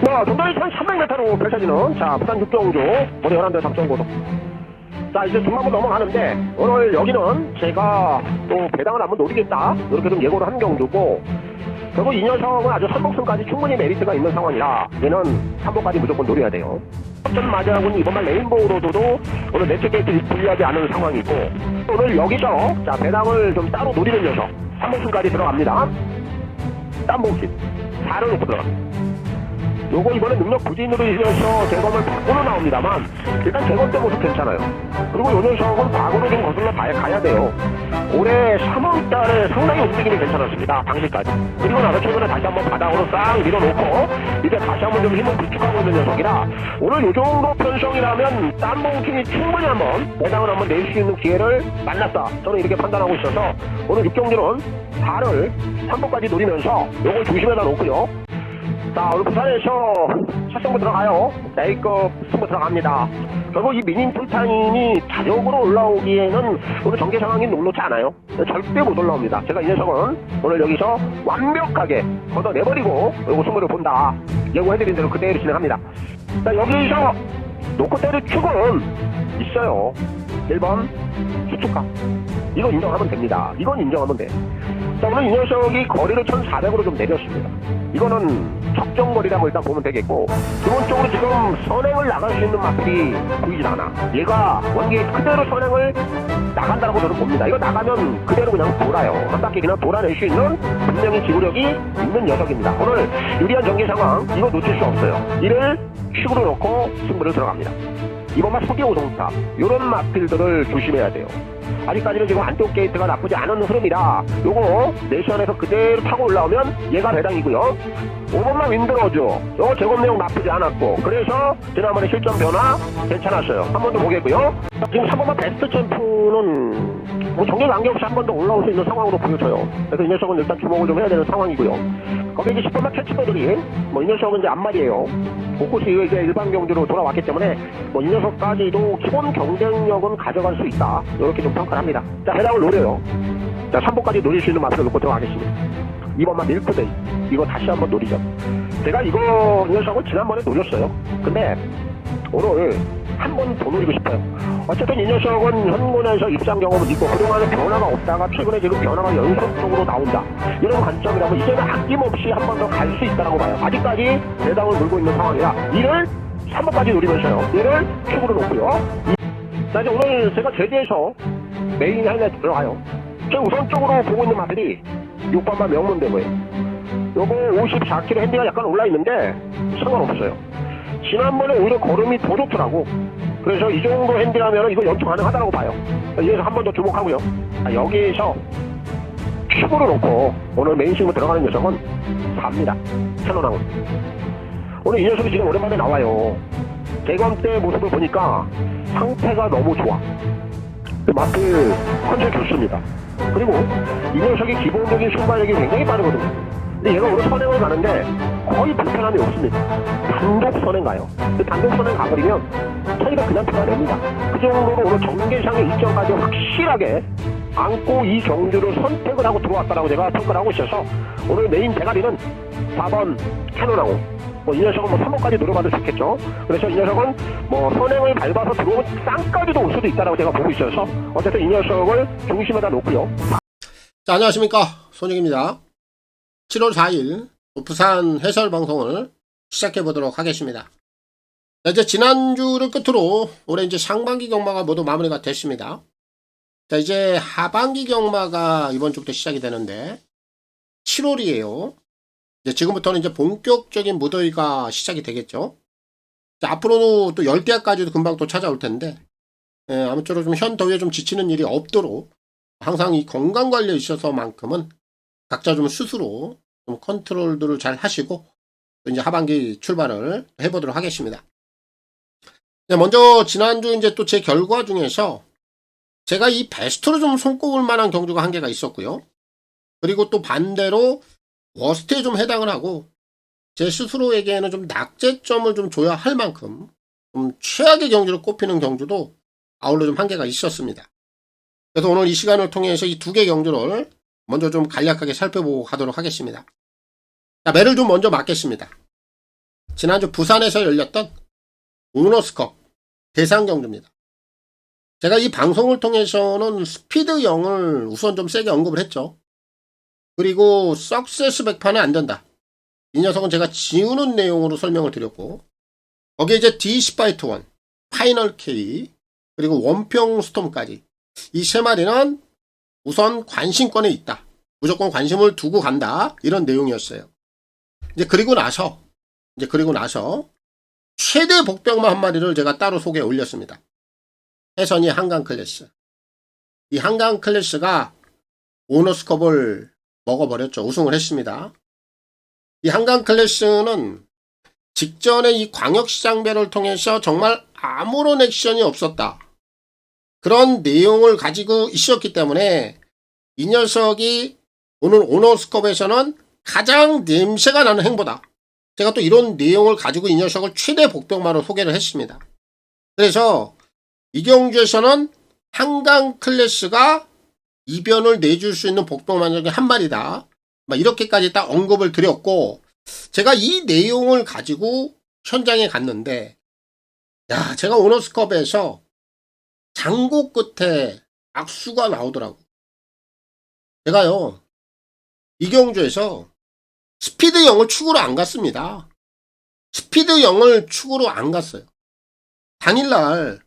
동전이 1300m로 펼쳐지는, 부산 육경주, 우리 연안대 답정고속. 이제 중간부 넘어가는데, 오늘 여기는 제가 또 배당을 한번 노리겠다, 이렇게 좀 예고를 한 경주고, 그리고 이 녀석은 아주 선봉승까지 충분히 메리트가 있는 상황이라, 얘는 3번까지 무조건 노려야 돼요. 전 마지막은 이번만 레인보우로도 오늘 매치 게이트 불리하지 않은 상황이고, 오늘 여기서, 배당을 좀 따로 노리는 녀석, 3봉승까지 들어갑니다. 땀봉신, 4를 놓고 들어갑니다. 요거 이번에 능력 부진으로 인해서 대검을 바꾸는 나옵니다만 일단 대검 때 모습 괜찮아요. 그리고 요 녀석은 과거로 좀 거슬러 가야 돼요. 올해 3월달에 상당히 움직임이 괜찮았습니다. 당시까지. 그리고 나서 최근에 다시 한번 바닥으로 싹 밀어놓고 이제 다시 한번 좀 힘을 비축하고 있는 녀석이라 오늘 요 정도 편성이라면 땀봉킹이 충분히 한번 배당을 한번 낼 수 있는 기회를 만났다. 저는 이렇게 판단하고 있어서 오늘 6경기는 4를 3번까지 노리면서 요걸 중심에다 놓고요. 오늘 부산에서 첫 승부 들어가요. A급 승부 들어갑니다. 결국 이 미닌 풀타임이 자력으로 올라오기에는 오늘 전개 상황이 녹록지 않아요. 절대 못 올라옵니다. 제가 이 녀석은 오늘 여기서 완벽하게 걷어내버리고 요거 승부를 본다. 예고해드린 대로 그대로 진행합니다. 여기서 놓고 때릴 축은 있어요. 1번 수축가. 이거 인정하면 됩니다. 이건 인정하면 돼. 오늘 이 녀석이 거리를 1400으로 좀 내렸습니다. 이거는 적정거리라고 일단 보면 되겠고, 기본적으로 지금 선행을 나갈 수 있는 마필이 보이진 않아. 얘가 원기 그대로 선행을 나간다고 저는 봅니다. 이거 나가면 그대로 그냥 돌아요. 한 바퀴 그냥 돌아낼 수 있는 분명히 지구력이 있는 녀석입니다. 오늘 유리한 전개 상황 이거 놓칠 수 없어요. 이를 축으로 놓고 승부를 들어갑니다. 이번만 석유 오송탑 요런 마필들을 조심해야 돼요. 아직까지는 지금 안쪽 게이트가 나쁘지 않은 흐름이라 요거 내시안에서 그대로 타고 올라오면 얘가 배당이고요. 5번만 윈드러죠. 요거 제곱 내용 나쁘지 않았고, 그래서 지난번에 실전 변화 괜찮았어요. 한 번 더 보겠고요. 지금 3번만 베스트 챔프는 뭐 정리 관계없이 한 번 더 올라올 수 있는 상황으로 보여져요. 그래서 이 녀석은 일단 주목을 좀 해야 되는 상황이고요. 거기 이제 10번만 캐치배들이 이 녀석은 이제 앞말이에요. 곳곳이 이제 일반 경주로 돌아왔기 때문에 이 녀석까지도 기본 경쟁력은 가져갈 수 있다. 이렇게 좀 평가를 합니다. 배당을 노려요. 3번까지 노릴 수 있는 맛을 놓고 들어가겠습니다. 2번만 밀크데이. 이거 다시 한번 노리죠. 제가 이 녀석을 지난번에 노렸어요. 근데 오늘 한 번 더 노리고 싶어요. 어쨌든 이 녀석은 현군에서 입상 경험은 있고 그동안에 변화가 없다가 최근에 지금 변화가 연속적으로 나온다. 이런 관점이라면 이제는 아낌없이 한 번 더 갈 수 있다고 봐요. 아직까지 배당을 물고 있는 상황이라 이를 3번까지 노리면서요. 이를 축으로 놓고요. 이제 오늘 제가 제주에서 메인 하나 들어가요. 제 우선적으로 보고 있는 마들이 6번만 명문대고요. 요거 54kg 핸디가 약간 올라있는데 상관없어요. 지난번에 오히려 걸음이 더 좋더라고. 그래서 이 정도 핸디라면 이거 연투 가능하다고 봐요. 여기서 한 번 더 주목하고요. 여기에서 축으로 놓고 오늘 메인 승부 들어가는 녀석은 4입니다. 캐논왕은. 오늘 이 녀석이 지금 오랜만에 나와요. 대검 때 모습을 보니까 상태가 너무 좋아. 마필 컨셉 좋습니다. 그리고 이 녀석이 기본적인 순발력이 굉장히 빠르거든요. 근데 얘가 오늘 선행을 가는데 거의 불편함이 없습니다. 단독 선행 가요. 단독 선행 가버리면 차이가 그냥 들어냅니다. 그 정도로 오늘 전개상의 일정까지 확실하게 안고 이 경주를 선택을 하고 들어왔다라고 제가 평가를 하고 있어서 오늘 메인 대가리는 4번 캐논하고 이 녀석은 3번까지 노려봐도 좋겠죠. 그래서 이 녀석은 선행을 밟아서 들어오면 쌍까지도 올 수도 있다라고 제가 보고 있어서 어쨌든 이 녀석을 중심에다 놓고요. 자, 안녕하십니까. 손익입니다. 7월 4일 부산 해설 방송을 시작해 보도록 하겠습니다. 이제 지난주를 끝으로 올해 이제 상반기 경마가 모두 마무리가 됐습니다. 자, 이제 하반기 경마가 이번 주부터 시작이 되는데 7월이에요. 이제 지금부터는 이제 본격적인 무더위가 시작이 되겠죠. 자, 앞으로도 또 열대야까지도 금방 또 찾아올 텐데, 아무쪼록 좀 현 더위에 좀 지치는 일이 없도록 항상 이 건강 관리에 있어서만큼은 각자 좀 스스로 좀 컨트롤들을 잘 하시고 이제 하반기 출발을 해보도록 하겠습니다. 먼저 지난주 이제 또 제 결과 중에서 제가 이 베스트로 좀 손꼽을 만한 경주가 한 개가 있었고요. 그리고 또 반대로 워스트에 좀 해당을 하고 제 스스로에게는 좀 낙제점을 좀 줘야 할 만큼 좀 최악의 경주로 꼽히는 경주도 아울러 좀 한 개가 있었습니다. 그래서 오늘 이 시간을 통해서 이 두 개 경주를 먼저 좀 간략하게 살펴보고 가도록 하겠습니다. 자, 매를 좀 먼저 맞겠습니다. 지난주 부산에서 열렸던 오너스컵 대상 경주입니다. 제가 이 방송을 통해서는 스피드 0을 우선 좀 세게 언급을 했죠. 그리고 석세스 100판은 안 된다. 이 녀석은 제가 지우는 내용으로 설명을 드렸고, 거기에 이제 D10-1, 파이널 K, 그리고 원평 스톰까지 이 세 마리는 우선 관심권에 있다. 무조건 관심을 두고 간다. 이런 내용이었어요. 그리고 나서 최대 복병마 한 마리를 제가 따로 소개에 올렸습니다. 해선이 한강 클래스. 이 한강 클래스가 오너스컵을 먹어버렸죠. 우승을 했습니다. 이 한강 클래스는 직전에 이 광역시장배를 통해서 정말 아무런 액션이 없었다. 그런 내용을 가지고 있었기 때문에 이 녀석이 오늘 오너스컵에서는 가장 냄새가 나는 행보다. 제가 또 이런 내용을 가지고 이 녀석을 최대 복병마로 소개를 했습니다. 그래서 이 경주에서는 한강 클래스가 이변을 내줄 수 있는 복병마 중에 한 마리다. 이렇게까지 딱 언급을 드렸고, 제가 이 내용을 가지고 현장에 갔는데, 야, 제가 오너스컵에서 장고 끝에 악수가 나오더라고. 제가요, 이 경주에서 스피드 0을 축으로 안 갔습니다. 스피드 0을 축으로 안 갔어요. 당일날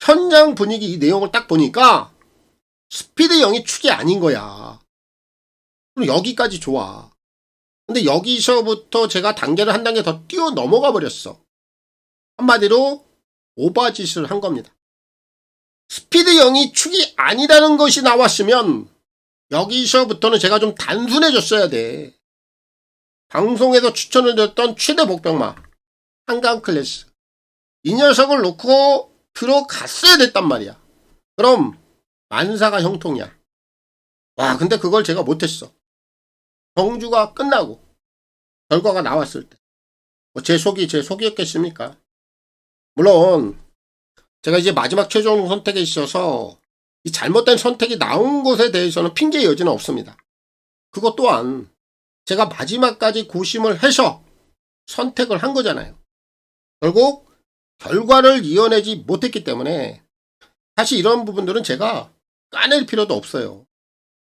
현장 분위기 이 내용을 딱 보니까 스피드 0이 축이 아닌 거야. 그럼 여기까지 좋아. 근데 여기서부터 제가 단계를 한 단계 더 뛰어 넘어가 버렸어. 한마디로 오버짓을 한 겁니다. 스피드 0이 축이 아니라는 것이 나왔으면 여기서부터는 제가 좀 단순해졌어야 돼. 방송에서 추천을 드렸던 최대 복병마 한강 클래스, 이 녀석을 놓고 들어갔어야 됐단 말이야. 그럼 만사가 형통이야. 와, 근데 그걸 제가 못했어. 경주가 끝나고 결과가 나왔을 때 제 속이었겠습니까? 물론 제가 이제 마지막 최종 선택에 있어서 이 잘못된 선택이 나온 것에 대해서는 핑계의 여지는 없습니다. 그것 또한 제가 마지막까지 고심을 해서 선택을 한 거잖아요. 결국 결과를 이어내지 못했기 때문에 사실 이런 부분들은 제가 까낼 필요도 없어요.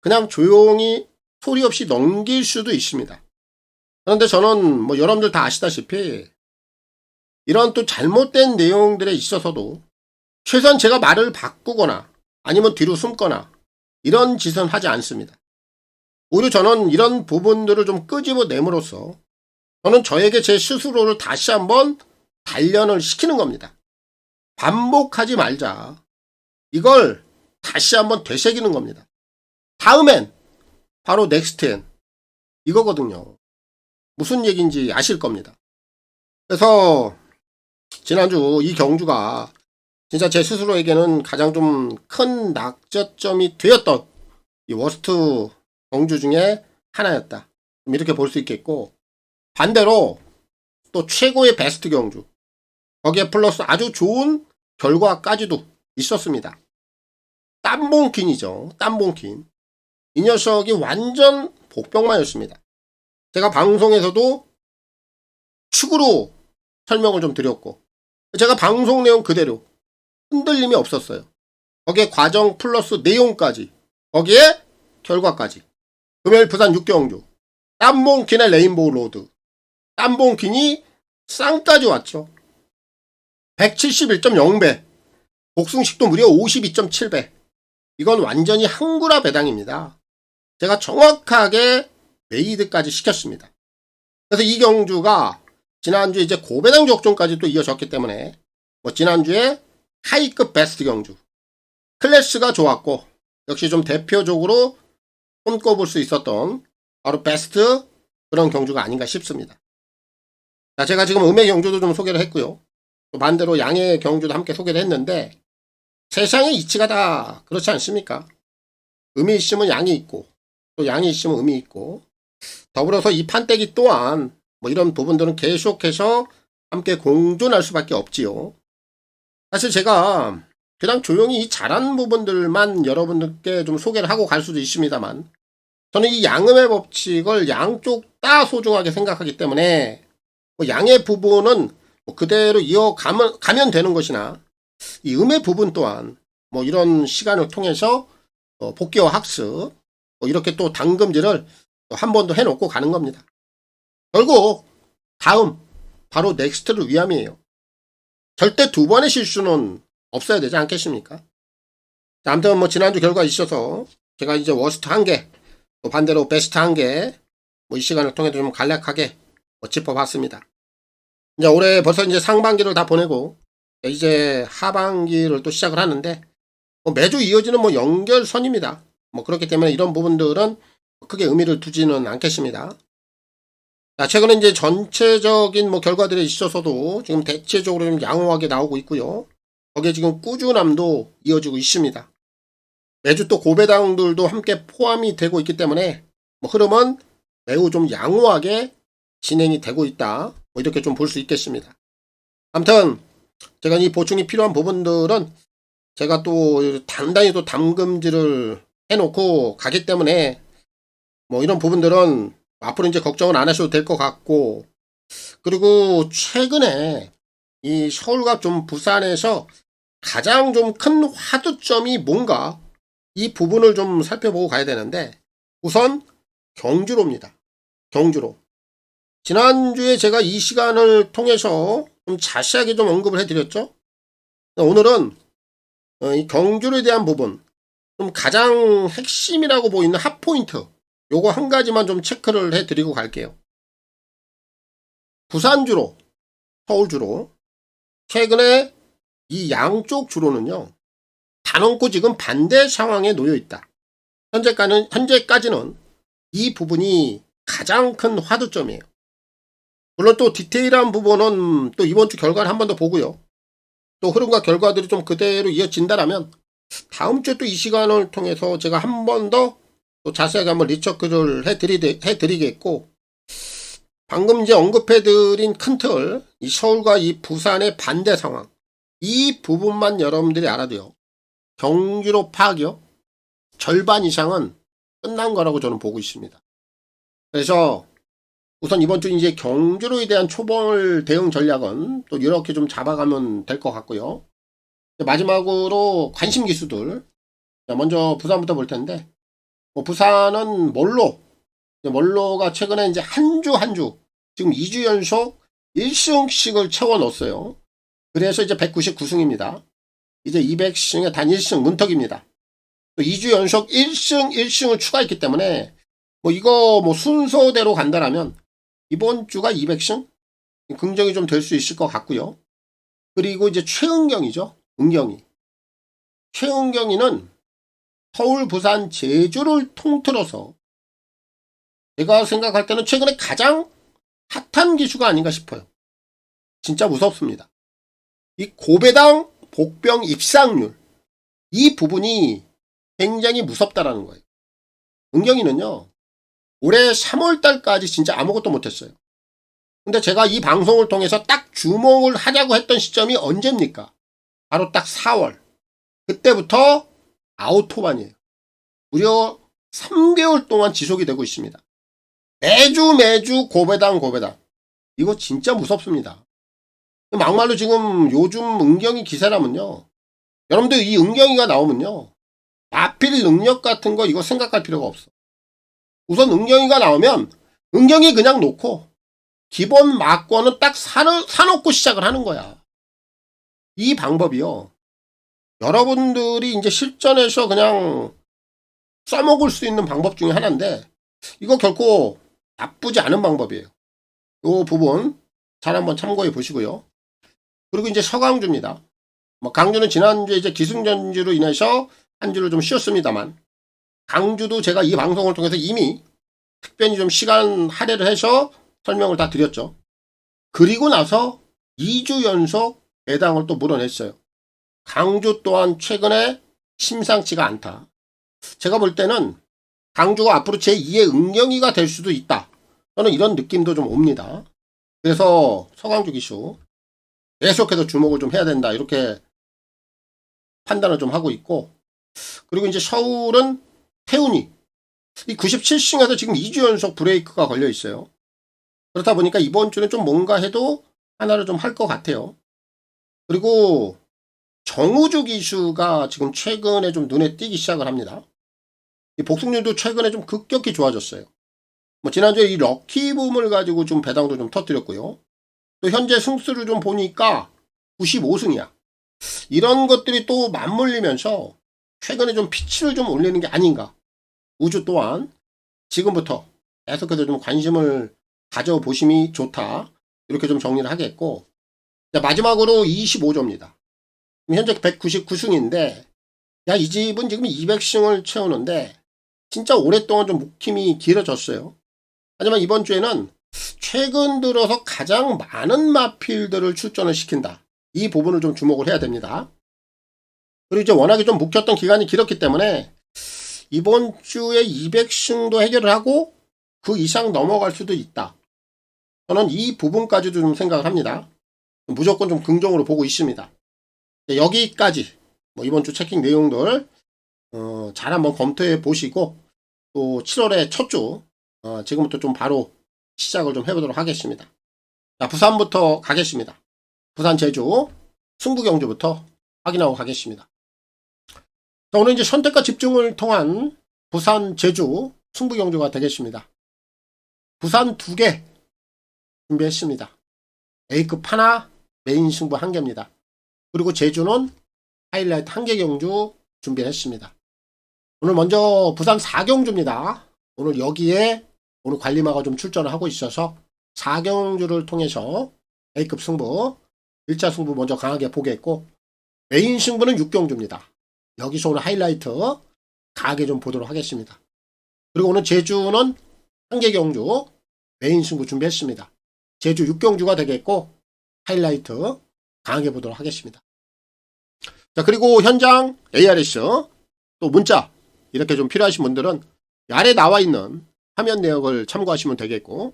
그냥 조용히 소리 없이 넘길 수도 있습니다. 그런데 저는 여러분들 다 아시다시피 이런 또 잘못된 내용들에 있어서도 최소한 제가 말을 바꾸거나 아니면 뒤로 숨거나 이런 짓은 하지 않습니다. 오히려 저는 이런 부분들을 좀 끄집어냄으로써 저는 저에게 제 스스로를 다시 한번 단련을 시키는 겁니다. 반복하지 말자. 이걸 다시 한번 되새기는 겁니다. 다음엔 바로 넥스트엔 이거거든요. 무슨 얘기인지 아실 겁니다. 그래서 지난주 이 경주가 진짜 제 스스로에게는 가장 좀 큰 낙저점이 되었던 이 워스트 경주 중에 하나였다. 이렇게 볼 수 있겠고, 반대로 또 최고의 베스트 경주, 거기에 플러스 아주 좋은 결과까지도 있었습니다. 땀봉킨이죠. 땀봉킨. 이 녀석이 완전 복병마였습니다. 제가 방송에서도 축으로 설명을 좀 드렸고, 제가 방송 내용 그대로 흔들림이 없었어요. 거기에 과정 플러스 내용까지, 거기에 결과까지. 금요일 부산 6경주 땀봉킨의 레인보우 로드, 땀봉킨이 쌍까지 왔죠. 171.0배, 복승식도 무려 52.7배. 이건 완전히 한구라 배당입니다. 제가 정확하게 메이드까지 시켰습니다. 그래서 이 경주가 지난주에 이제 고배당 적종까지 또 이어졌기 때문에 지난주에 하이급 베스트 경주, 클래스가 좋았고 역시 좀 대표적으로 손꼽을 수 있었던 바로 베스트 그런 경주가 아닌가 싶습니다. 자, 제가 지금 음의 경주도 좀 소개를 했고요. 또 반대로 양의 경주도 함께 소개를 했는데, 세상의 이치가 다 그렇지 않습니까? 음이 있으면 양이 있고 또 양이 있으면 음이 있고, 더불어서 이 판때기 또한 이런 부분들은 계속해서 함께 공존할 수밖에 없지요. 사실 제가 그냥 조용히 이 잘하는 부분들만 여러분들께 좀 소개를 하고 갈 수도 있습니다만, 저는 이 양음의 법칙을 양쪽 다 소중하게 생각하기 때문에 뭐 양의 부분은 뭐 그대로 가면 되는 것이나 이 음의 부분 또한 뭐 이런 시간을 통해서 복귀와 학습 뭐 이렇게 또 당금질을 한 번 더 해놓고 가는 겁니다. 결국 다음 바로 넥스트를 위함이에요. 절대 두 번의 실수는 없어야 되지 않겠습니까? 자, 아무튼 뭐 지난주 결과 있어서 제가 이제 워스트 한 개, 또 반대로 베스트 한 개, 뭐 이 시간을 통해서 좀 간략하게 짚어봤습니다. 이제 올해 벌써 이제 상반기를 다 보내고 이제 하반기를 또 시작을 하는데 뭐 매주 이어지는 뭐 연결선입니다. 뭐 그렇기 때문에 이런 부분들은 크게 의미를 두지는 않겠습니다. 자, 최근에 이제 전체적인 뭐 결과들에 있어서도 지금 대체적으로 좀 양호하게 나오고 있고요. 거기에 지금 꾸준함도 이어지고 있습니다. 매주 또 고배당들도 함께 포함이 되고 있기 때문에 뭐 흐름은 매우 좀 양호하게 진행이 되고 있다. 뭐 이렇게 좀 볼 수 있겠습니다. 아무튼 제가 이 보충이 필요한 부분들은 제가 또 단단히 또 담금질을 해놓고 가기 때문에 뭐 이런 부분들은 앞으로 이제 걱정은 안 하셔도 될 것 같고, 그리고 최근에 이 서울과 좀 부산에서 가장 좀 큰 화두점이 뭔가 이 부분을 좀 살펴보고 가야 되는데 우선 경주로입니다. 경주로. 지난주에 제가 이 시간을 통해서 좀 자세하게 좀 언급을 해드렸죠. 오늘은 이 경주에 대한 부분, 좀 가장 핵심이라고 보이는 핫포인트, 요거 한 가지만 좀 체크를 해드리고 갈게요. 부산주로, 서울주로, 최근에 이 양쪽 주로는요, 단언코 지금 반대 상황에 놓여 있다. 현재까지는 이 부분이 가장 큰 화두점이에요. 물론 또 디테일한 부분은 또 이번 주 결과를 한 번 더 보고요. 또 흐름과 결과들이 좀 그대로 이어진다라면 다음 주에 또 이 시간을 통해서 제가 한 번 더 또 자세하게 한번 리처크를 해드리겠고, 방금 이제 언급해드린 큰 틀, 이 서울과 이 부산의 반대 상황, 이 부분만 여러분들이 알아도요, 경주로 파악이요, 절반 이상은 끝난 거라고 저는 보고 있습니다. 그래서 우선 이번 주 이제 경주로에 대한 초벌 대응 전략은 또 이렇게 좀 잡아가면 될 것 같고요. 마지막으로 관심 기수들, 먼저 부산부터 볼 텐데, 뭐 부산은 몰로가 최근에 이제 한 주 지금 2주 연속 1승씩을 채워 넣었어요. 그래서 이제 199승입니다. 이제 200승에 단 1승 문턱입니다. 또 2주 연속 1승을 추가했기 때문에 뭐 이거 뭐 순서대로 간다라면 이번 주가 200승 긍정이 좀 될 수 있을 것 같고요. 그리고 이제 최은경이죠. 최은경이는 서울, 부산, 제주를 통틀어서 제가 생각할 때는 최근에 가장 핫한 기수가 아닌가 싶어요. 진짜 무섭습니다. 이 고배당 복병 입상률, 이 부분이 굉장히 무섭다라는 거예요. 은경이는요, 올해 3월달까지 진짜 아무것도 못했어요. 근데 제가 이 방송을 통해서 딱 주목을 하자고 했던 시점이 언제입니까? 바로 딱 4월. 그때부터 아우토반이에요. 무려 3개월 동안 지속이 되고 있습니다. 매주 고배당. 이거 진짜 무섭습니다. 막말로 지금 요즘 은경이 기세라면요, 여러분들 이 은경이가 나오면요, 마필 능력 같은 거 이거 생각할 필요가 없어. 우선 은경이가 나오면 은경이 그냥 놓고 기본 막권은 딱 사놓고 시작을 하는 거야. 이 방법이요, 여러분들이 이제 실전에서 그냥 써먹을 수 있는 방법 중에 하나인데 이거 결코 나쁘지 않은 방법이에요. 이 부분 잘 한번 참고해 보시고요. 그리고 이제 서강주입니다. 뭐 강주는 지난주에 이제 기승전주로 인해서 한 주를 좀 쉬었습니다만, 강주도 제가 이 방송을 통해서 이미 특별히 좀 시간 할애를 해서 설명을 다 드렸죠. 그리고 나서 2주 연속 배당을 또 물어냈어요. 강주 또한 최근에 심상치가 않다. 제가 볼 때는 강주가 앞으로 제2의 은경이가 될 수도 있다. 저는 이런 느낌도 좀 옵니다. 그래서 서강주 기수 계속해서 주목을 좀 해야 된다, 이렇게 판단을 좀 하고 있고, 그리고 이제 서울은 태훈이 이 97승에서 지금 2주 연속 브레이크가 걸려 있어요. 그렇다 보니까 이번 주는 좀 뭔가 해도 하나를 좀 할 것 같아요. 그리고 정우주 기수가 지금 최근에 좀 눈에 띄기 시작을 합니다. 이 복승률도 최근에 좀 급격히 좋아졌어요. 뭐 지난주에 이 럭키붐을 가지고 좀 배당도 좀 터뜨렸고요. 또 현재 승수를 좀 보니까 95승이야. 이런 것들이 또 맞물리면서 최근에 좀 피치를 좀 올리는 게 아닌가. 우주 또한 지금부터 계속해서 좀 관심을 가져보심이 좋다. 이렇게 좀 정리를 하겠고. 마지막으로 25조입니다. 현재 199승인데, 야, 이 집은 지금 200승을 채우는데, 진짜 오랫동안 좀 묵힘이 길어졌어요. 하지만 이번 주에는 최근 들어서 가장 많은 마필들을 출전을 시킨다. 이 부분을 좀 주목을 해야 됩니다. 그리고 이제 워낙에 좀 묵혔던 기간이 길었기 때문에 이번 주에 200승도 해결을 하고 그 이상 넘어갈 수도 있다. 저는 이 부분까지도 좀 생각을 합니다. 무조건 좀 긍정으로 보고 있습니다. 여기까지 뭐 이번 주 체킹 내용들 잘 한번 검토해 보시고 또 7월의 첫 주 지금부터 좀 바로 시작을 좀 해보도록 하겠습니다. 자, 부산부터 가겠습니다. 부산 제주 승부 경주부터 확인하고 가겠습니다. 자, 오늘 이제 선택과 집중을 통한 부산 제주 승부 경주가 되겠습니다. 부산 2개 준비했습니다. A급 하나, 메인 승부 1개입니다. 그리고 제주는 하이라이트 1개 경주 준비했습니다. 오늘 먼저 부산 4경주입니다. 오늘 여기에 오늘 관리마가 좀 출전을 하고 있어서 4경주를 통해서 A급 승부, 1차 승부 먼저 강하게 보겠고, 메인 승부는 6경주입니다. 여기서 오늘 하이라이트 강하게 좀 보도록 하겠습니다. 그리고 오늘 제주는 1개 경주 메인 승부 준비했습니다. 제주 6경주가 되겠고, 하이라이트 강하게 보도록 하겠습니다. 자, 그리고 현장 ARS 또 문자 이렇게 좀 필요하신 분들은 아래 나와 있는 화면 내역을 참고하시면 되겠고,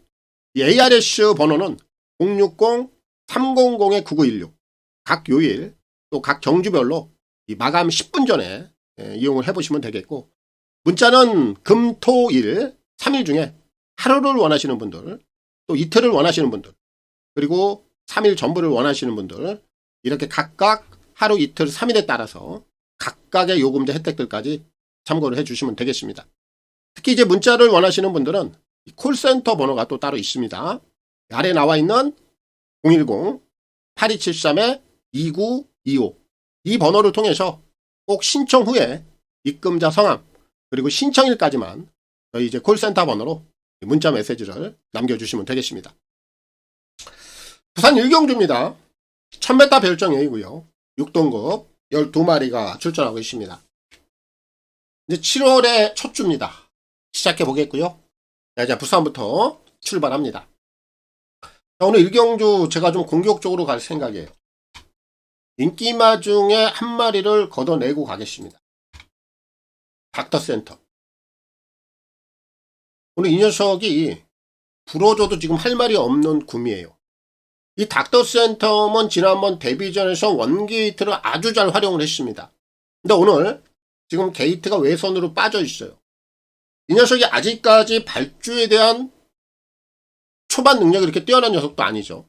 이 ARS 번호는 060-300-9916 각 요일 또 각 경주별로 이 마감 10분 전에 이용을 해보시면 되겠고, 문자는 금, 토, 일 3일 중에 하루를 원하시는 분들, 또 이틀을 원하시는 분들, 그리고 3일 전부를 원하시는 분들, 이렇게 각각 하루, 이틀, 3일에 따라서 각각의 요금제 혜택들까지 참고를 해주시면 되겠습니다. 특히 이제 문자를 원하시는 분들은 콜센터 번호가 또 따로 있습니다. 아래 나와 있는 010-8273-2925 이 번호를 통해서 꼭 신청 후에 입금자 성함 그리고 신청일까지만 저희 이제 콜센터 번호로 문자 메시지를 남겨주시면 되겠습니다. 부산 1경주입니다. 1000m 별정이고요. 6등급 12마리가 출전하고 있습니다. 이제 7월의 첫 주입니다. 시작해 보겠고요. 이제 부산부터 출발합니다. 자, 오늘 1경주 제가 좀 공격적으로 갈 생각이에요. 인기마 중에 한 마리를 걷어내고 가겠습니다. 닥터센터. 오늘 이 녀석이 불어줘도 지금 할 말이 없는 구미예요. 이 닥터센터는 지난번 데뷔전에서 원게이트를 아주 잘 활용을 했습니다. 근데 오늘 지금 게이트가 외선으로 빠져 있어요. 이 녀석이 아직까지 발주에 대한 초반 능력이 이렇게 뛰어난 녀석도 아니죠.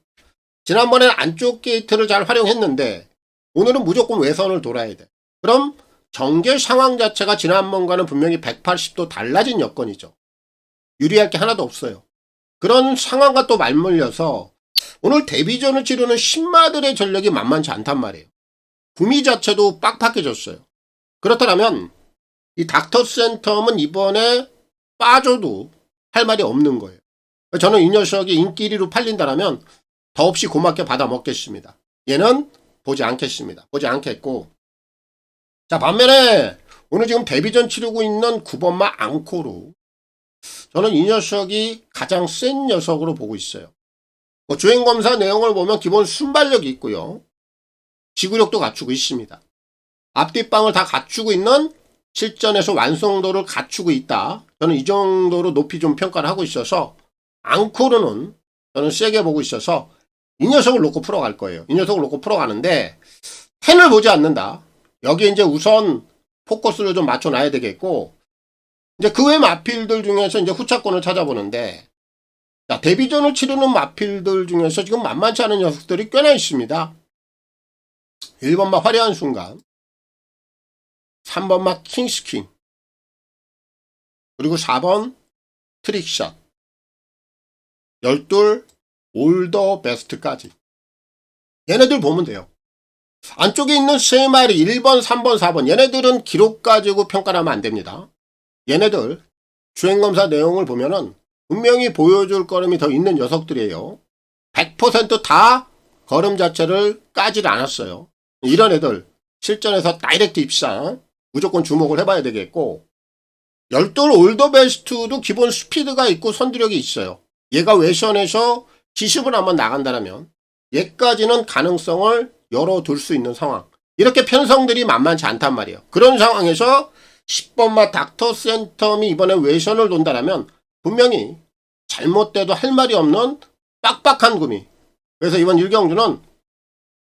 지난번에는 안쪽 게이트를 잘 활용했는데 오늘은 무조건 외선을 돌아야 돼. 그럼 전개 상황 자체가 지난번과는 분명히 180도 달라진 여건이죠. 유리할 게 하나도 없어요. 그런 상황과 또 맞물려서 오늘 데뷔전을 치르는 신마들의 전력이 만만치 않단 말이에요. 구미 자체도 빡빡해졌어요. 그렇다면 이 닥터센텀은 이번에 빠져도 할 말이 없는 거예요. 저는 이 녀석이 인기 1위로 팔린다면 더없이 고맙게 받아 먹겠습니다. 얘는 보지 않겠습니다. 보지 않겠고, 자, 반면에 오늘 지금 데뷔전 치르고 있는 9번마 앙코르, 저는 이 녀석이 가장 센 녀석으로 보고 있어요. 뭐 주행검사 내용을 보면 기본 순발력이 있고요. 지구력도 갖추고 있습니다. 앞뒷방을 다 갖추고 있는 실전에서 완성도를 갖추고 있다. 저는 이 정도로 높이 좀 평가를 하고 있어서 앙코르는 저는 세게 보고 있어서 이 녀석을 놓고 풀어갈 거예요. 이 녀석을 놓고 풀어가는데 텐을 보지 않는다. 여기에 이제 우선 포커스를 좀 맞춰놔야 되겠고, 이제 그 외 마필들 중에서 이제 후차권을 찾아보는데, 자, 데뷔전을 치르는 마필들 중에서 지금 만만치 않은 녀석들이 꽤나 있습니다. 1번마 화려한 순간, 3번마 킹스킹, 그리고 4번 트릭샷, 12 올더 베스트까지. 얘네들 보면 돼요. 안쪽에 있는 3마리 1번, 3번, 4번 얘네들은 기록 가지고 평가하면 안 됩니다. 얘네들 주행검사 내용을 보면은 분명히 보여줄 걸음이 더 있는 녀석들이에요. 100% 걸음 자체를 까질 않았어요. 이런 애들 실전에서 다이렉트 입상 무조건 주목을 해봐야 되겠고, 12 올더 베스트도 기본 스피드가 있고 선두력이 있어요. 얘가 외션에서 기습을 한번 나간다면 얘까지는 가능성을 열어둘 수 있는 상황. 이렇게 편성들이 만만치 않단 말이에요. 그런 상황에서 10번마 닥터 센텀이 이번에 외션을 논다라면 분명히 잘못돼도 할 말이 없는 빡빡한 구미. 그래서 이번 1경주는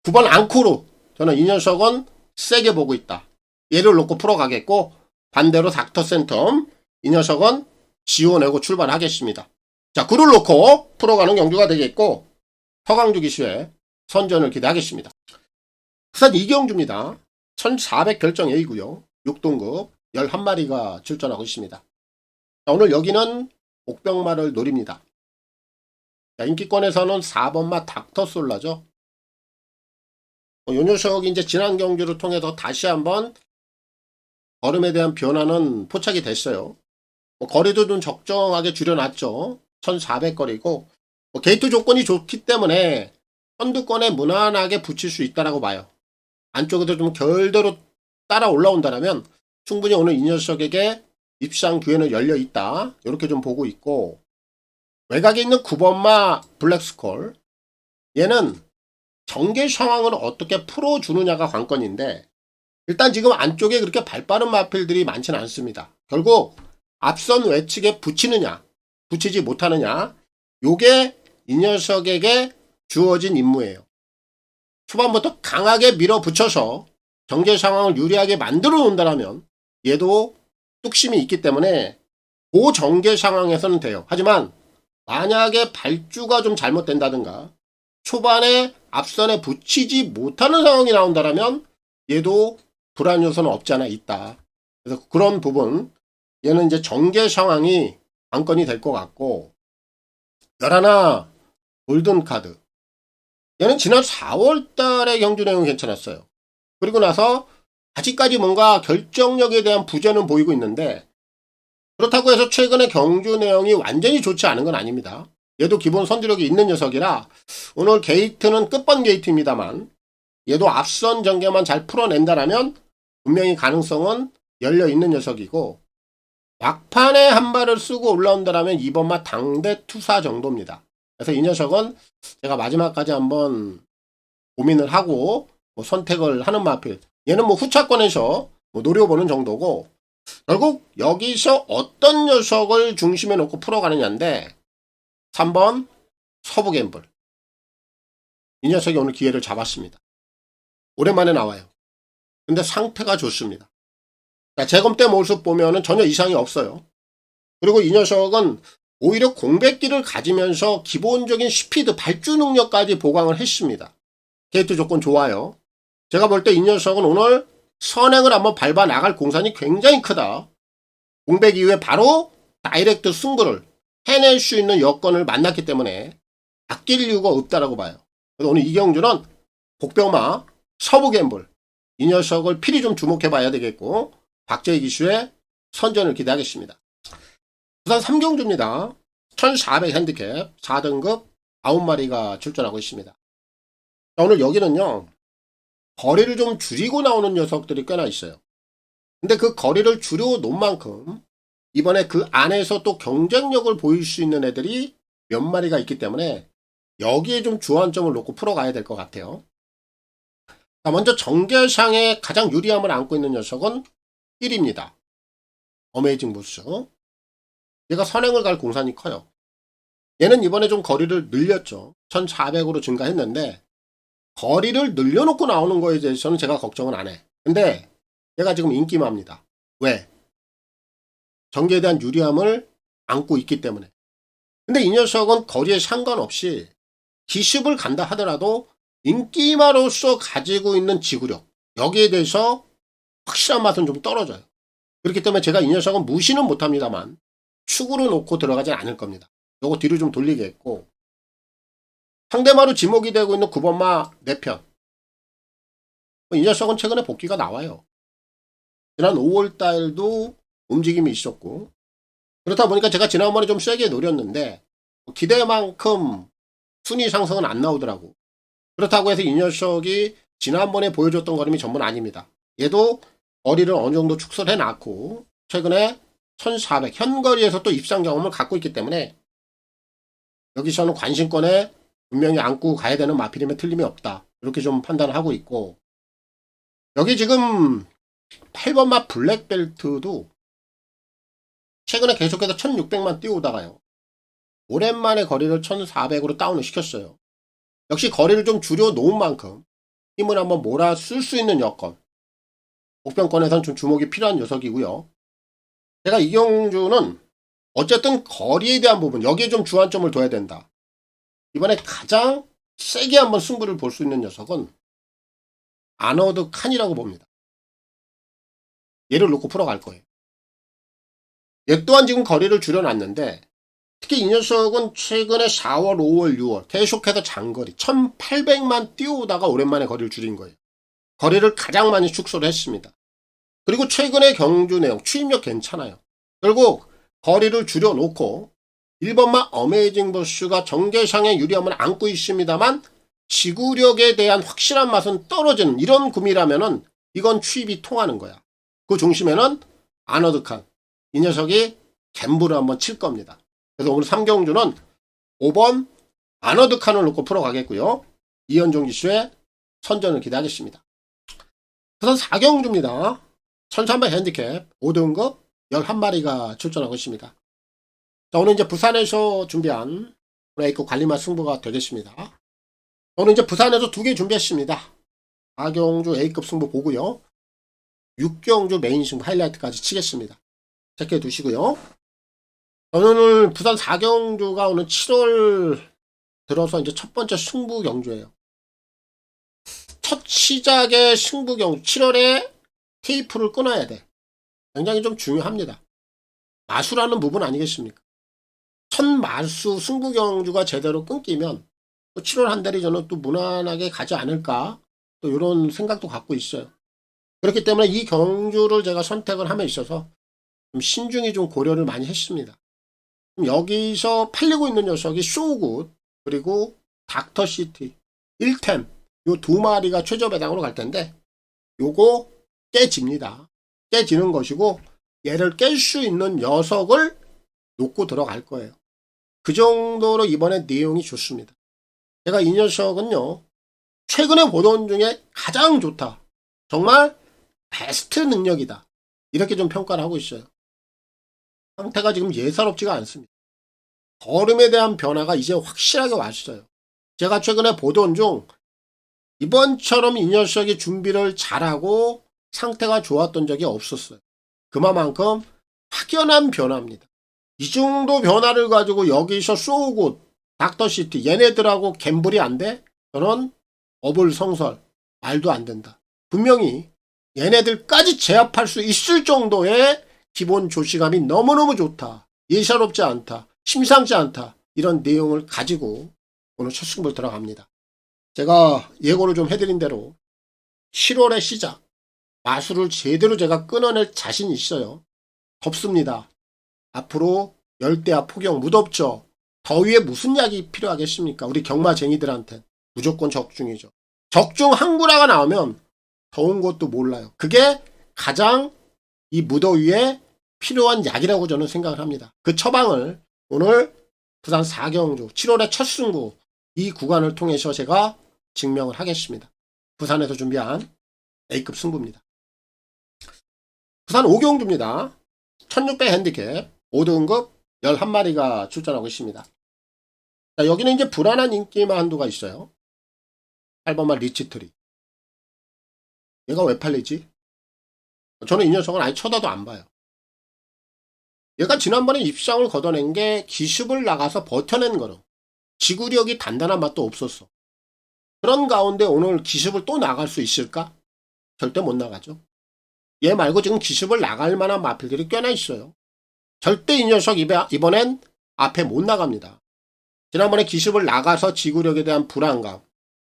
9번 앙코로 저는 이 녀석은 세게 보고 있다. 얘를 놓고 풀어가겠고, 반대로 닥터 센텀 이 녀석은 지워내고 출발하겠습니다. 자, 굴을 놓고 풀어가는 경주가 되겠고, 서강주 기수의 선전을 기대하겠습니다. 부산 2경주입니다. 1400 결정 A고요. 6등급 11마리가 출전하고 있습니다. 자, 오늘 여기는 옥병마를 노립니다. 자, 인기권에서는 4번마 닥터솔라죠. 요 녀석이 이제 지난 경주를 통해서 다시 한번 걸음에 대한 변화는 포착이 됐어요. 거리도 좀 적정하게 줄여놨죠. 1400거리고 게이트 조건이 좋기 때문에 선두권에 무난하게 붙일 수 있다라고 봐요. 안쪽에도 좀 결대로 따라 올라온다면 충분히 오늘 이 녀석에게 입상 기회는 열려 있다. 이렇게 좀 보고 있고, 외곽에 있는 9번마 블랙스콜, 얘는 전개 상황을 어떻게 풀어주느냐가 관건인데, 일단 지금 안쪽에 그렇게 발빠른 마필들이 많지는 않습니다. 결국 앞선 외측에 붙이느냐 붙이지 못하느냐, 요게 이 녀석에게 주어진 임무예요. 초반부터 강하게 밀어붙여서 경제 상황을 유리하게 만들어 놓는다면 얘도 뚝심이 있기 때문에 그 전개 상황에서는 돼요. 하지만 만약에 발주가 좀 잘못된다든가 초반에 앞선에 붙이지 못하는 상황이 나온다면 얘도 불안 요소는 없지 않아 있다. 그래서 그런 부분, 얘는 이제 전개 상황이 관건이 될 것 같고, 11 골든카드, 얘는 지난 4월 달에 경주 내용이 괜찮았어요. 그리고 나서 아직까지 뭔가 결정력에 대한 부재는 보이고 있는데, 그렇다고 해서 최근에 경주 내용이 완전히 좋지 않은 건 아닙니다. 얘도 기본 선두력이 있는 녀석이라 오늘 게이트는 끝번 게이트입니다만 얘도 앞선 전개만 잘 풀어낸다라면 분명히 가능성은 열려있는 녀석이고, 막판에 한 발을 쓰고 올라온다라면 2번마 당대 투사 정도입니다. 그래서 이 녀석은 제가 마지막까지 한번 고민을 하고 선택을 하는 마필. 얘는 후차권에서 노려보는 정도고, 결국 여기서 어떤 녀석을 중심에 놓고 풀어가느냐인데, 3번 서부갬블. 이 녀석이 오늘 기회를 잡았습니다. 오랜만에 나와요. 근데 상태가 좋습니다. 자, 재검 때 모습 보면은 전혀 이상이 없어요. 그리고 이 녀석은 오히려 공백기를 가지면서 기본적인 스피드, 발주 능력까지 보강을 했습니다. 게이트 조건 좋아요. 제가 볼 때 이 녀석은 오늘 선행을 한번 밟아 나갈 공산이 굉장히 크다. 공백 이후에 바로 다이렉트 승부를 해낼 수 있는 여건을 만났기 때문에 아낄 이유가 없다라고 봐요. 그래서 오늘 이경주는 복병마 서부갬블, 이 녀석을 필히 좀 주목해봐야 되겠고, 박재희 기수의 선전을 기대하겠습니다. 부산 3경주입니다. 1400 핸디캡 4등급 9마리가 출전하고 있습니다. 자, 오늘 여기는요, 거리를 좀 줄이고 나오는 녀석들이 꽤나 있어요. 근데 그 거리를 줄여 놓은 만큼 이번에 그 안에서 또 경쟁력을 보일 수 있는 애들이 몇 마리가 있기 때문에 여기에 좀 주안점을 놓고 풀어가야 될 것 같아요. 자, 먼저 전개상에 가장 유리함을 안고 있는 녀석은 1입니다. 어메이징 부스. 얘가 선행을 갈 공산이 커요. 얘는 이번에 좀 거리를 늘렸죠. 1400으로 증가했는데 거리를 늘려놓고 나오는 거에 대해서는 제가 걱정은 안 해. 근데 얘가 지금 인기마입니다. 왜? 전개에 대한 유리함을 안고 있기 때문에. 근데 이 녀석은 거리에 상관없이 기습을 간다 하더라도 인기마로서 가지고 있는 지구력, 여기에 대해서 확실한 맛은 좀 떨어져요. 그렇기 때문에 제가 이 녀석은 무시는 못합니다만 축으로 놓고 들어가진 않을 겁니다. 요거 뒤로 좀 돌리겠고, 상대마루 지목이 되고 있는 9번마 4편, 이 녀석은 최근에 복귀가 나와요. 지난 5월달도 움직임이 있었고, 그렇다 보니까 제가 지난번에 좀 세게 노렸는데 기대만큼 순위 상승은 안 나오더라고. 그렇다고 해서 이 녀석이 지난번에 보여줬던 걸음이 전부는 아닙니다. 얘도 거리를 어느 정도 축소를 해놨고 최근에 1400 현거리에서 또 입상 경험을 갖고 있기 때문에 여기서는 관심권에 분명히 안고 가야 되는 마필임에 틀림이 없다. 이렇게 좀 판단을 하고 있고, 여기 지금 8번마 블랙벨트도 최근에 계속해서 1600만 뛰어오다가요, 오랜만에 거리를 1400으로 다운을 시켰어요. 역시 거리를 좀 줄여 놓은 만큼 힘을 한번 몰아 쓸 수 있는 여건, 복병권에선 좀 주목이 필요한 녀석이고요. 제가 이경주는 어쨌든 거리에 대한 부분, 여기에 좀 주안점을 둬야 된다. 이번에 가장 세게 한번 승부를 볼 수 있는 녀석은 아너드 칸이라고 봅니다. 얘를 놓고 풀어갈 거예요. 얘 또한 지금 거리를 줄여놨는데, 특히 이 녀석은 최근에 4월, 5월, 6월 계속해서 장거리 1800만 뛰어오다가 오랜만에 거리를 줄인 거예요. 거리를 가장 많이 축소를 했습니다. 그리고 최근의 경주 내용, 추임력 괜찮아요. 결국 거리를 줄여놓고 1번마 어메이징 버스가 전개상의 유리함을 안고 있습니다만 지구력에 대한 확실한 맛은 떨어지는 이런 구미라면은 이건 추입이 통하는 거야. 그 중심에는 아너드 칸, 이 녀석이 갬블을 한번 칠 겁니다. 그래서 오늘 3경주는 5번 아너드 칸을 놓고 풀어가겠고요. 이현종 기수의 선전을 기대하겠습니다. 우선 4경주입니다. 1300 핸디캡 5등급 11마리가 출전하고 있습니다. 자, 오늘 이제 부산에서 준비한 A급 관리맛 승부가 되겠습니다. 오늘 이제 부산에서 2개 준비했습니다. 4경주 A급 승부 보고요. 6경주 메인 승부 하이라이트까지 치겠습니다. 체크해 두시고요. 오늘 부산 4경주가 오늘 7월 들어서 이제 첫 번째 승부 경주예요. 첫 시작의 승부 경주, 7월에 테이프를 끊어야 돼. 굉장히 좀 중요합니다. 마수라는 부분 아니겠습니까? 첫 마수 승부 경주가 제대로 끊기면 또 7월 한 달이 저는 또 무난하게 가지 않을까, 또 이런 생각도 갖고 있어요. 그렇기 때문에 이 경주를 제가 선택을 함에 있어서 좀 신중히 좀 고려를 많이 했습니다. 여기서 팔리고 있는 녀석이 쇼굿 그리고 닥터시티 1템 요 2마리가 최저 배당으로 갈 텐데, 요거 깨집니다. 깨지는 것이고 얘를 깰 수 있는 녀석을 놓고 들어갈 거예요. 그 정도로 이번에 내용이 좋습니다. 제가 이 녀석은요, 최근에 보던 중에 가장 좋다, 정말 베스트 능력이다, 이렇게 좀 평가를 하고 있어요. 상태가 지금 예사롭지가 않습니다. 걸음에 대한 변화가 이제 확실하게 왔어요. 제가 최근에 보던 중 이번처럼 이 녀석이 준비를 잘하고 상태가 좋았던 적이 없었어요. 그만큼 확연한 변화입니다. 이 정도 변화를 가지고 여기서 소우굿, 닥터시티 얘네들하고 갬블이 안 돼? 저는 어불성설, 말도 안 된다. 분명히 얘네들까지 제압할 수 있을 정도의 기본 조시감이 너무너무 좋다, 예사롭지 않다, 심상치 않다, 이런 내용을 가지고 오늘 첫 승부를 들어갑니다. 제가 예고를 좀 해드린 대로 7월의 시작, 마수를 제대로 제가 끊어낼 자신이 있어요. 덥습니다. 앞으로 열대야 폭염 무덥죠. 더위에 무슨 약이 필요하겠습니까? 우리 경마쟁이들한테 무조건 적중이죠. 적중 항구라가 나오면 더운 것도 몰라요. 그게 가장 이 무더위에 필요한 약이라고 저는 생각을 합니다. 그 처방을 오늘 부산 4경주 7월의 첫 승부 이 구간을 통해서 제가 증명을 하겠습니다. 부산에서 준비한 A급 승부입니다. 부산 5경주입니다. 1600 핸디캡 5등급 11마리가 출전하고 있습니다. 자, 여기는 이제 불안한 인기만 한도가 있어요. 8번만 리치트리. 얘가 왜 팔리지? 저는 이 녀석은 아예 쳐다도 안 봐요. 얘가 지난번에 입상을 걷어낸 게 기습을 나가서 버텨낸 거로 지구력이 단단한 맛도 없었어. 그런 가운데 오늘 기습을 또 나갈 수 있을까? 절대 못 나가죠. 얘 말고 지금 기습을 나갈 만한 마필들이 꽤나 있어요. 절대 이 녀석 이번엔 앞에 못 나갑니다. 지난번에 기습을 나가서 지구력에 대한 불안감,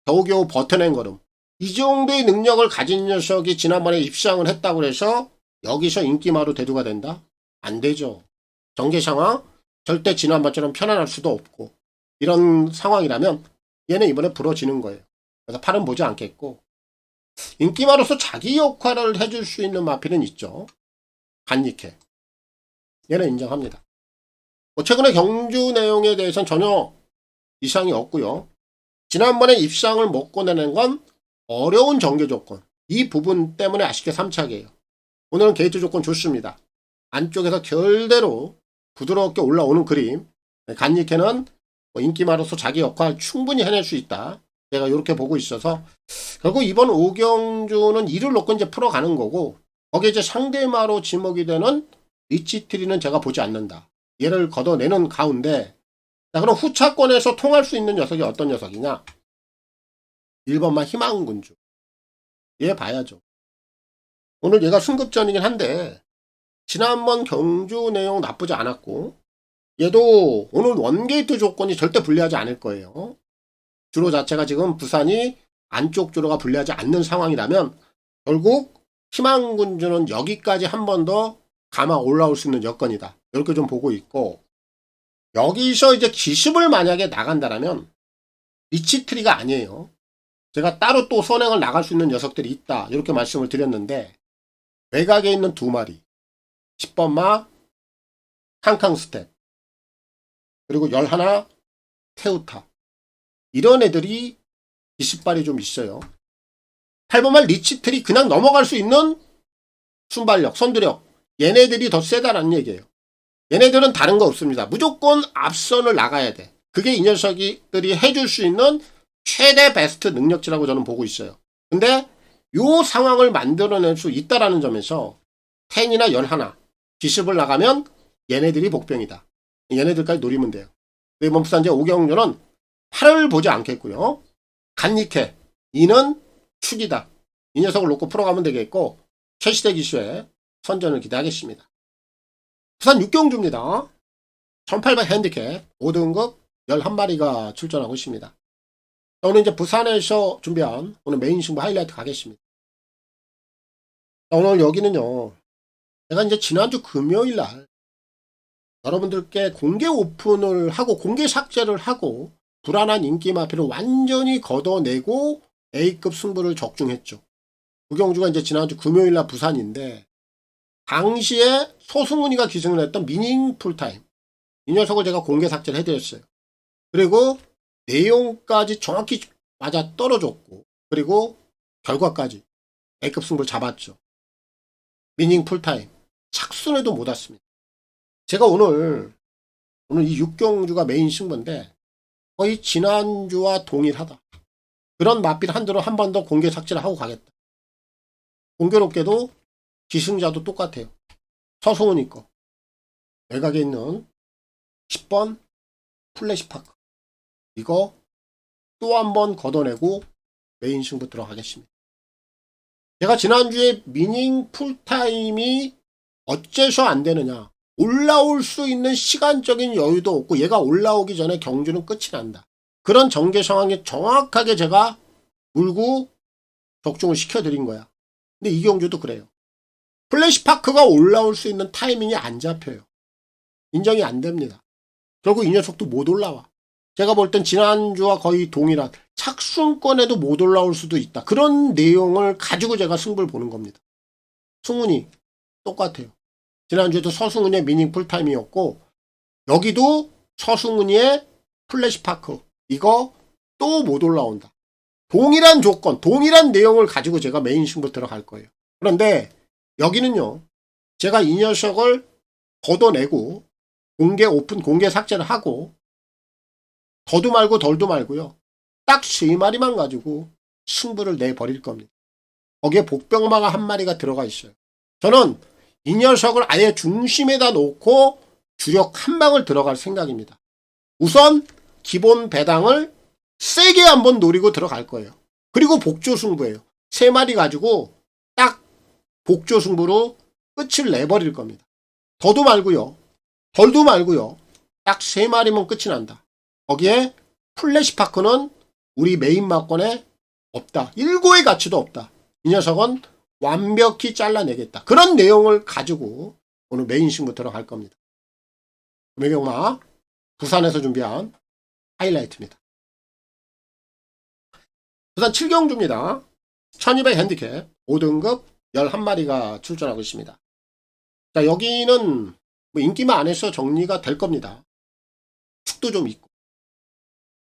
겨우겨우 버텨낸 걸음, 이 정도의 능력을 가진 녀석이 지난번에 입상을 했다고 해서 여기서 인기마루 대두가 된다? 안 되죠. 전개 상황 절대 지난번처럼 편안할 수도 없고 이런 상황이라면 얘는 이번에 부러지는 거예요. 그래서 팔은 보지 않겠고 인기마로서 자기 역할을 해줄 수 있는 마필은 있죠. 간니케. 얘는 인정합니다. 최근에 경주 내용에 대해서는 전혀 이상이 없고요. 지난번에 입상을 먹고 내는 건 어려운 전개 조건. 이 부분 때문에 아쉽게 3착이에요. 오늘은 게이트 조건 좋습니다. 안쪽에서 결대로 부드럽게 올라오는 그림. 간니케는 인기마로서 자기 역할 충분히 해낼 수 있다. 제가 이렇게 보고 있어서 결국 이번 오경주는 이를 놓고 이제 풀어가는 거고 거기에 이제 상대마로 지목이 되는 리치트리는 제가 보지 않는다. 얘를 걷어내는 가운데 자 그럼 후차권에서 통할 수 있는 녀석이 어떤 녀석이냐? 1번만 희망군주. 얘 봐야죠. 오늘 얘가 승급전이긴 한데 지난번 경주 내용 나쁘지 않았고 얘도 오늘 원게이트 조건이 절대 불리하지 않을 거예요. 주로 자체가 지금 부산이 안쪽 주로가 불리하지 않는 상황이라면 결국 희망군주는 여기까지 한 번 더 감아 올라올 수 있는 여건이다. 이렇게 좀 보고 있고 여기서 이제 기습을 만약에 나간다라면 리치트리가 아니에요. 제가 따로 또 선행을 나갈 수 있는 녀석들이 있다. 이렇게 말씀을 드렸는데 외곽에 있는 2마리 10번마 캉캉스텝 그리고 11 테우타 이런 애들이 기습발이 좀 있어요. 8번말 리치트리 그냥 넘어갈 수 있는 순발력, 선두력 얘네들이 더 세다라는 얘기예요. 얘네들은 다른 거 없습니다. 무조건 앞선을 나가야 돼. 그게 이 녀석들이 해줄 수 있는 최대 베스트 능력치라고 저는 보고 있어요. 근데 요 상황을 만들어낼 수 있다라는 점에서 10이나 11 기습을 나가면 얘네들이 복병이다. 얘네들까지 노리면 돼요. 이번 부산제 오경주는 8을 보지 않겠고요. 간니케 2는 축이다. 이 녀석을 놓고 풀어가면 되겠고 최시대 기수의 선전을 기대하겠습니다. 부산 육경주입니다. 1800 핸디캡 5등급 11마리가 출전하고 있습니다. 오늘 이제 부산에서 준비한 오늘 메인 승부 하이라이트 가겠습니다. 오늘 여기는요. 제가 이제 지난주 금요일 날 여러분들께 공개 오픈을 하고 공개 삭제를 하고 불안한 인기 마피를 완전히 걷어내고 A급 승부를 적중했죠. 우경주가 이제 지난주 금요일 날 부산인데 당시에 소승훈이가 기승을 했던 미닝 풀타임 이 녀석을 제가 공개 삭제를 해드렸어요. 그리고 내용까지 정확히 맞아 떨어졌고 그리고 결과까지 A급 승부를 잡았죠. 미닝 풀타임 착순에도 못 왔습니다. 제가 오늘 이 육경주가 메인 승부인데 거의 지난주와 동일하다. 그런 맛빛 한도로 한 번 더 공개 삭제를 하고 가겠다. 공교롭게도 기승자도 똑같아요. 서승훈이 거. 외곽에 있는 10번 플래시파크. 이거 또 한 번 걷어내고 메인 승부 들어가겠습니다. 제가 지난주에 미닝 풀타임이 어째서 안 되느냐. 올라올 수 있는 시간적인 여유도 없고 얘가 올라오기 전에 경주는 끝이 난다. 그런 전개 상황에 정확하게 제가 물고 적중을 시켜드린 거야. 근데 이 경주도 그래요. 플래시파크가 올라올 수 있는 타이밍이 안 잡혀요. 인정이 안 됩니다. 결국 이 녀석도 못 올라와. 제가 볼 땐 지난주와 거의 동일한 착순권에도 못 올라올 수도 있다. 그런 내용을 가지고 제가 승부를 보는 겁니다. 승훈이 똑같아요. 지난주에도 서승훈의 미닝 풀타임이었고 여기도 서승훈이의 플래시파크 이거 또 못 올라온다. 동일한 조건, 동일한 내용을 가지고 제가 메인 승부 들어갈 거예요. 그런데 여기는요. 제가 이 녀석을 걷어내고 공개 오픈, 공개 삭제를 하고 더도 말고 덜도 말고요. 딱 3마리만 가지고 승부를 내버릴 겁니다. 거기에 복병마가 한 마리가 들어가 있어요. 저는 이 녀석을 아예 중심에다 놓고 주력 한 방을 들어갈 생각입니다. 우선 기본 배당을 세게 한번 노리고 들어갈 거예요. 그리고 복조 승부예요. 3마리 가지고 딱 복조 승부로 끝을 내버릴 겁니다. 더도 말고요. 덜도 말고요. 딱 3마리면 끝이 난다. 거기에 플래시파크는 우리 메인 막건에 없다. 1고의 가치도 없다. 이 녀석은 완벽히 잘라내겠다. 그런 내용을 가지고 오늘 메인 승부 들어갈 겁니다. 매경마 부산에서 준비한 하이라이트입니다. 부산 7경주입니다. 1200 핸디캡 5등급 11마리가 출전하고 있습니다. 자, 여기는 뭐 인기만 안 해서 정리가 될 겁니다. 축도 좀 있고.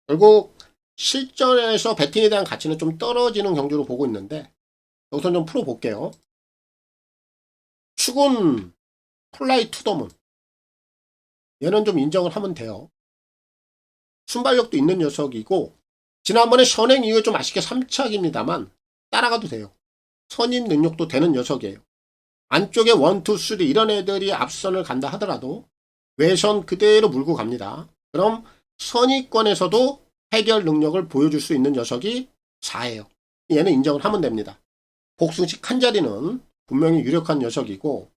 결국 실전에서 배팅에 대한 가치는 좀 떨어지는 경주로 보고 있는데 여기서 좀 풀어볼게요. 축은 플라이 투더문. 얘는 좀 인정을 하면 돼요. 순발력도 있는 녀석이고 지난번에 선행 이후에 좀 아쉽게 3착입니다만 따라가도 돼요. 선임 능력도 되는 녀석이에요. 안쪽에 1, 2, 3 이런 애들이 앞선을 간다 하더라도 외선 그대로 물고 갑니다. 그럼 선위권에서도 해결 능력을 보여줄 수 있는 녀석이 4예요. 얘는 인정을 하면 됩니다. 복승식 한 자리는 분명히 유력한 녀석이고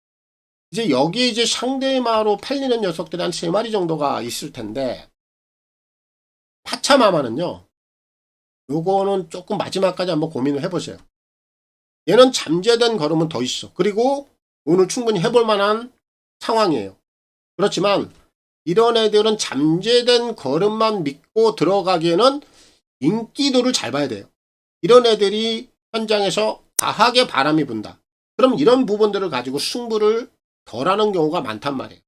이제 여기에 이제 상대마로 팔리는 녀석들이 한 3마리 정도가 있을 텐데 파차마마는요. 요거는 조금 마지막까지 한번 고민을 해보세요. 얘는 잠재된 걸음은 더 있어. 그리고 오늘 충분히 해볼 만한 상황이에요. 그렇지만 이런 애들은 잠재된 걸음만 믿고 들어가기에는 인기도를 잘 봐야 돼요. 이런 애들이 현장에서 과하게 바람이 분다. 그럼 이런 부분들을 가지고 승부를 덜하는 경우가 많단 말이에요.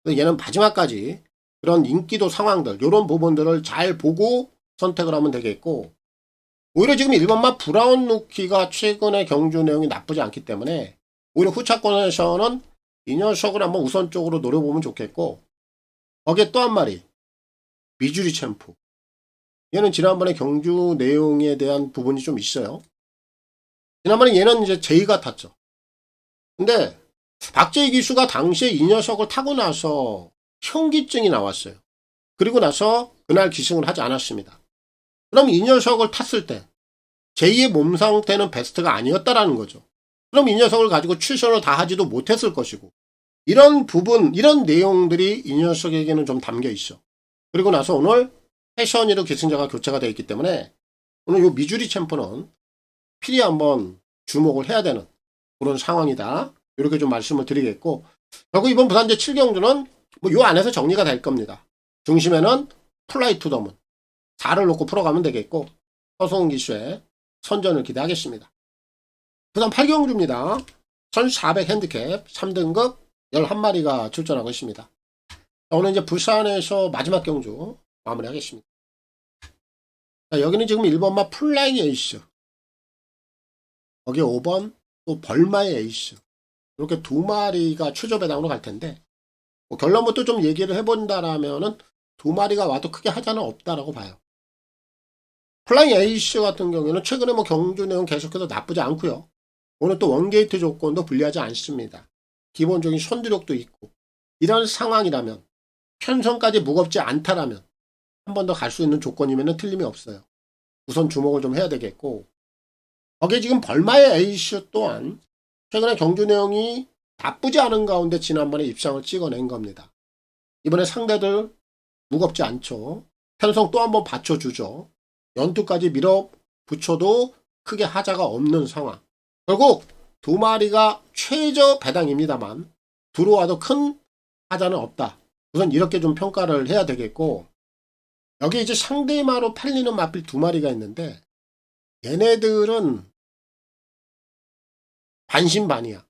얘는 마지막까지 그런 인기도 상황들 이런 부분들을 잘 보고 선택을 하면 되겠고 오히려 지금 1번마 브라운 루키가 최근에 경주 내용이 나쁘지 않기 때문에 오히려 후차권에서는 이 녀석을 한번 우선적으로 노려보면 좋겠고 거기에 또 한 마리 미주리 챔프. 얘는 지난번에 경주 내용에 대한 부분이 좀 있어요. 지난번에 얘는 이제 제이가 탔죠. 근데 박제희 기수가 당시에 이 녀석을 타고 나서 현기증이 나왔어요. 그리고 나서 그날 기승을 하지 않았습니다. 그럼 이 녀석을 탔을 때 제2의 몸 상태는 베스트가 아니었다라는 거죠. 그럼 이 녀석을 가지고 출전을 다 하지도 못했을 것이고 이런 부분, 이런 내용들이 이 녀석에게는 좀 담겨 있어. 그리고 나서 오늘 패션이로 기승자가 교체가 되어 있기 때문에 오늘 이 미주리 챔프는 필히 한번 주목을 해야 되는 그런 상황이다. 이렇게 좀 말씀을 드리겠고 결국 이번 부산제 7경주는 뭐 요 안에서 정리가 될 겁니다. 중심에는 플라이 투더문 4를 놓고 풀어가면 되겠고 허성훈 기수의 선전을 기대하겠습니다. 부산 8경주입니다. 1400 핸디캡 3등급 11마리가 출전하고 있습니다. 오늘 이제 부산에서 마지막 경주 마무리하겠습니다. 자, 여기는 지금 1번마 플라잉 에이스 거기에 5번 또 벌마의 에이스 이렇게 2마리가 최저 배당으로 갈 텐데 뭐 결론부터 좀 얘기를 해본다라면은 2마리가 와도 크게 하자는 없다라고 봐요. 플라잉 에이스 같은 경우에는 최근에 뭐 경주 내용 계속해서 나쁘지 않고요. 오늘 또 원게이트 조건도 불리하지 않습니다. 기본적인 선두력도 있고 이런 상황이라면 편성까지 무겁지 않다라면 한 번 더 갈 수 있는 조건이면 틀림이 없어요. 우선 주목을 좀 해야 되겠고 거기에 지금 벌마의 에이스 또한 최근에 경주 내용이 나쁘지 않은 가운데 지난번에 입상을 찍어낸 겁니다. 이번에 상대들 무겁지 않죠. 편성 또 한번 받쳐주죠. 연투까지 밀어붙여도 크게 하자가 없는 상황. 결국 2마리가 최저 배당입니다만 들어와도 큰 하자는 없다. 우선 이렇게 좀 평가를 해야 되겠고 여기 이제 상대마로 팔리는 마필 2마리가 있는데 얘네들은 반신반의야.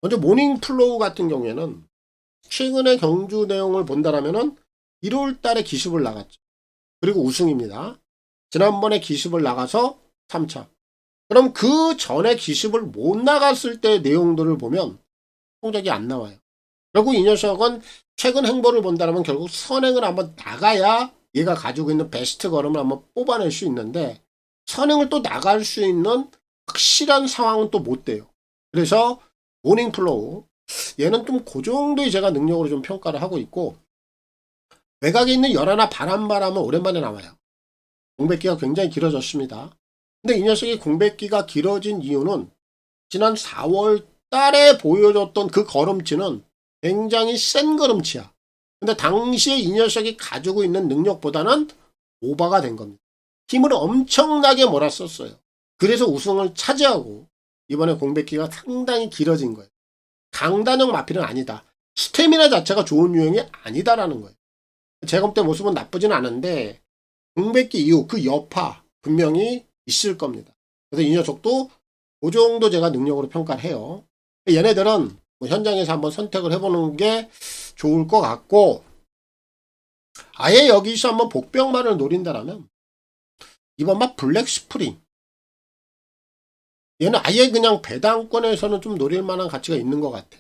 먼저 모닝플로우 같은 경우에는 최근의 경주 내용을 본다라면은 1월 달에 기습을 나갔죠. 그리고 우승입니다. 지난번에 기습을 나가서 3차. 그럼 그 전에 기습을 못 나갔을 때 내용들을 보면 성적이 안 나와요. 결국 이 녀석은 최근 행보를 본다면 결국 선행을 한번 나가야 얘가 가지고 있는 베스트 걸음을 한번 뽑아낼 수 있는데 선행을 또 나갈 수 있는 확실한 상황은 또 못 돼요. 그래서 모닝플로우. 얘는 좀 그 정도의 제가 능력으로 좀 평가를 하고 있고, 외곽에 있는 열하나 바람바람은 오랜만에 나와요. 공백기가 굉장히 길어졌습니다. 근데 이 녀석이 공백기가 길어진 이유는 지난 4월 달에 보여줬던 그 걸음치는 굉장히 센 걸음치야. 근데 당시에 이 녀석이 가지고 있는 능력보다는 오버가 된 겁니다. 힘을 엄청나게 몰았었어요. 그래서 우승을 차지하고 이번에 공백기가 상당히 길어진 거예요. 강단형 마필은 아니다. 스태미나 자체가 좋은 유형이 아니다라는 거예요. 제검 때 모습은 나쁘진 않은데 공백기 이후 그 여파 분명히 있을 겁니다. 그래서 이 녀석도 그 정도 제가 능력으로 평가를 해요. 얘네들은 뭐 현장에서 한번 선택을 해보는 게 좋을 것 같고, 아예 여기서 한번 복병만을 노린다라면 이번 막 블랙 스프링, 얘는 아예 그냥 배당권에서는 좀 노릴 만한 가치가 있는 것 같아.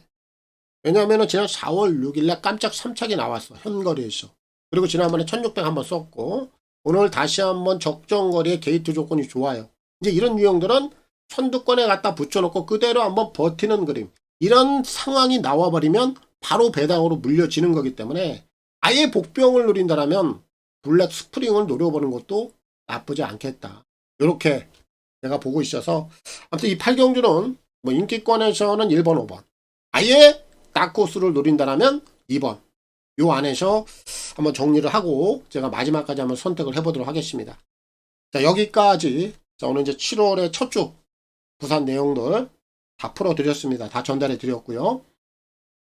왜냐하면 지난 4월 6일날 깜짝 3착이 나왔어. 현거리에서. 그리고 지난번에 1600 한번 썼고, 오늘 다시 한번 적정거리에 게이트 조건이 좋아요. 이제 이런 유형들은 선두권에 갖다 붙여놓고 그대로 한번 버티는 그림. 이런 상황이 나와버리면 바로 배당으로 물려지는 거기 때문에 아예 복병을 노린다면 블랙 스프링을 노려보는 것도 나쁘지 않겠다. 이렇게 제가 보고 있어서, 아무튼 이 8경주는 뭐 인기권에서는 1번, 5번. 아예 다크호스를 노린다면 2번. 요 안에서 한번 정리를 하고 제가 마지막까지 한번 선택을 해보도록 하겠습니다. 자, 여기까지. 자, 오늘 이제 7월의 첫 주 부산 내용들 다 풀어드렸습니다. 다 전달해 드렸고요.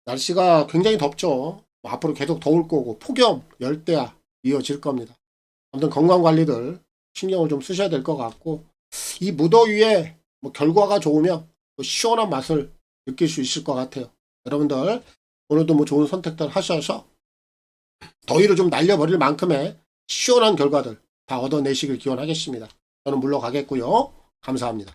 날씨가 굉장히 덥죠. 뭐 앞으로 계속 더울 거고 폭염, 열대야 이어질 겁니다. 아무튼 건강관리들 신경을 좀 쓰셔야 될 것 같고, 이 무더위에 뭐 결과가 좋으면 또 시원한 맛을 느낄 수 있을 것 같아요. 여러분들 오늘도 뭐 좋은 선택들 하셔서 더위를 좀 날려버릴 만큼의 시원한 결과들 다 얻어내시길 기원하겠습니다. 저는 물러가겠고요. 감사합니다.